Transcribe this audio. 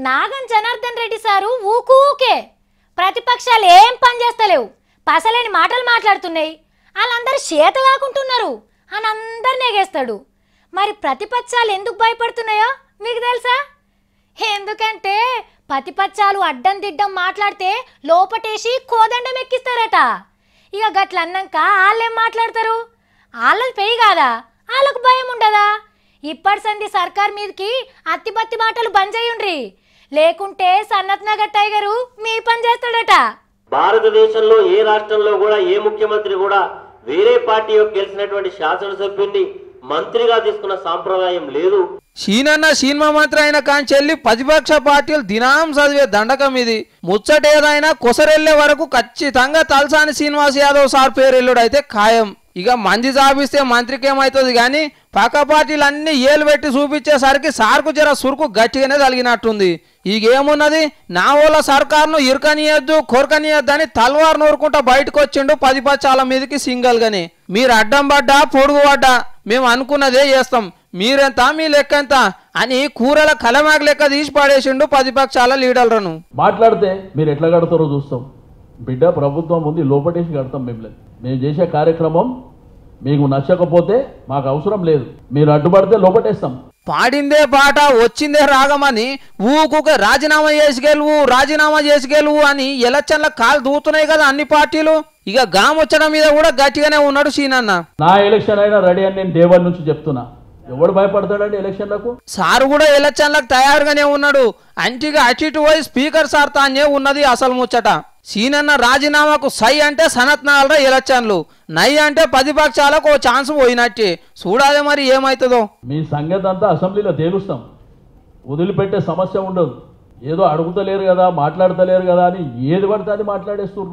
Nagam Janardhan Reddy sir ఊకూకే ప్రతిపక్షాలు ఏం పని చేస్తలేవు, పసలేని మాటలు మాట్లాడుతున్నాయి, వాళ్ళందరూ చేత కాకుంటున్నారు అని అందరినీ ఎగేస్తాడు. మరి ప్రతిపక్షాలు ఎందుకు భయపడుతున్నాయో మీకు తెలుసా? ఎందుకంటే ప్రతిపక్షాలు అడ్డం దిడ్డం మాట్లాడితే లోపటేసి కోదండం ఎక్కిస్తారట. ఇక గట్లన్నాక వాళ్ళేం మాట్లాడతారు? వాళ్ళది పెయి కాదా, వాళ్ళకు భయం ఉండదా? ఇప్పటి సంది సర్కార్ మీదకి అత్తిపత్తి మాటలు బంద్ చేయండ్రి, లేకుంటే సన్నత్ నగర్ టైగరు మీ పని చేస్తాడట. భారతదేశంలో ఏ రాష్ట్రంలో కూడా ఏ ముఖ్యమంత్రి కూడా వేరే పార్టీ గెలిచినటువంటి శాసనసభ్యుడిని మంత్రిగా తీసుకున్న సాంప్రదాయం లేదు. సీనన్న సినిమా మంత్రి అయిన కాంచెల్లి ప్రతిపక్ష పార్టీలు దినాం చదివే దండకం ఇది. ముచ్చటేదైనా కొసరెళ్లే వరకు ఖచ్చితంగా తలసాని శ్రీనివాస్ యాదవ్ సార్ పేరెల్లుడైతే ఖాయం. ఇక మంది జాపిస్తే మంత్రికి ఏమవుతుంది కానీ పక్క పార్టీలు అన్ని ఏలు పెట్టి చూపించేసరికి సార్కు జర సురుకు గట్టిగానే తగినట్టుంది. ఈగేమున్నది, నా వాళ్ళ సర్కారును ఇరుకనియద్దు కొరకనియద్దు అని తల్వారు నూరుకుంటా బయటకు వచ్చిండు ప్రతిపక్షాల మీదకి సింగల్ గాని. మీరు అడ్డం పడ్డా పొడుగు పడ్డా మేము అనుకున్నదే చేస్తాం, మీరెంత మీ లెక్కెంత అని కూరల కలమాగ లెక్క తీసి పడేసిండు ప్రతిపక్షాల లీడర్లను. మాట్లాడితే మీరు ఎట్లా కడతారో చూస్తాం బిడ్డ, ప్రభుత్వం ఉంది లోపటేసి కడతాం. మేము చేసే కార్యక్రమం మీకు నచ్చకపోతే మాకు అవసరం లేదు, మీరు అడ్డుపడితే లోపటేస్తాం. పాడిందే పాట వచ్చిందే రాగమని ఊకుక రాజీనామా చేసుకెళ్ళవు అని ఎలక్షన్ల కాలు దూతున్నాయి కదా అన్ని పార్టీలు. ఇక గామొచ్చడం మీద కూడా గట్టిగానే ఉన్నాడు సీనన్న. నా ఎలక్షన్ అయినా రెడీ అని నేను దేవర్ నుంచి చెప్తున్నా. ఎవడు భయపడతాడండి ఎలక్షన్లకు? సారు కూడా ఎలక్షన్లకు తయారుగానే ఉన్నాడు. అంటిగా అటు ఇటు పోయి స్పీకర్ సార్ తానే ఉన్నది అసలు ముచ్చట. సీనన్న రాజీనామాకు సై అంటే సనత్ నగర్ ఎలక్షన్లు, నై అంటే ప్రతిపక్షాలకు ఓ ఛాన్స్ పోయినట్టే. చూడాలి మరి ఏమవుతుందో. మీ సంగతి అంతా అసెంబ్లీలో తేలుస్తాం, వదిలిపెట్టే సమస్య ఉండదు. ఏదో అడుగుతలేరు కదా మాట్లాడతలేరు కదా అని ఏది పడితే అది మాట్లాడేస్తున్నారు.